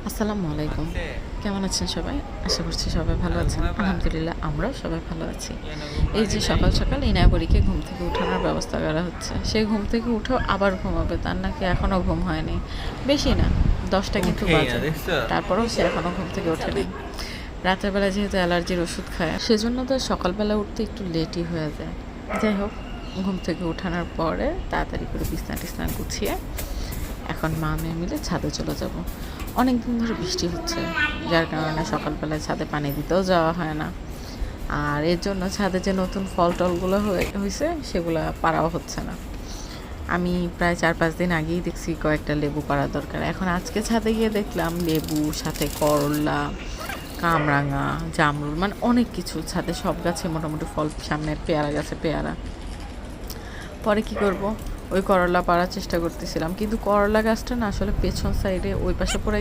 আসসালামু আলাইকুম। কেমন আছেন সবাই? আশা করছি সবাই ভালো আছেন। আলহামদুলিল্লাহ আমরাও সবাই ভালো আছি। এই যে সকাল, সকাল ইনাবরীকে ঘুম থেকে উঠানোর ব্যবস্থা করা হচ্ছে। সে ঘুম থেকে উঠেও আবার ঘুমাবে। তার নাকি এখনও ঘুম হয়নি। বেশি না, ১০টা কিন্তু উঠেই না বাজে। দেখছো? তারপরেও সে এখনও ঘুম থেকে ওঠে নাই। রাতের বেলা যেহেতু অ্যালার্জির ওষুধ খায়, সেজন্য তো সকালবেলা উঠতে একটু লেটই হয়ে যায়। যাই হোক, ঘুম থেকে উঠানোর পরে তাড়াতাড়ি করে বিছানা-টিছানা গুছিয়ে এখন মা মেয়ে মিলে ছাদে চলে যাব। অনেক দিন ধরে বৃষ্টি হচ্ছে, যার কারণে সকালবেলায় ছাদে পানি দিতেও যাওয়া হয় না। আর এর জন্য ছাদে যে নতুন ফল টলগুলো হয়েছে সেগুলো পাড়াও হচ্ছে না। আমি প্রায় ৪-৫ দিন আগেই দেখছি কয়েকটা লেবু পাড়া দরকার। এখন আজকে ছাদে গিয়ে দেখলাম লেবু, সাথে করলা, কামরাঙা, জামরুল, মানে অনেক কিছু ছাদে, সব গাছে মোটামুটি ফল। সামনের পেয়ারা গাছে পেয়ারা। পরে কি করব, ওই করলা পাড়ার চেষ্টা করতেছিলাম, কিন্তু করলা গাছটা না আসলে পেছন সাইডে ওই পাশে পড়ে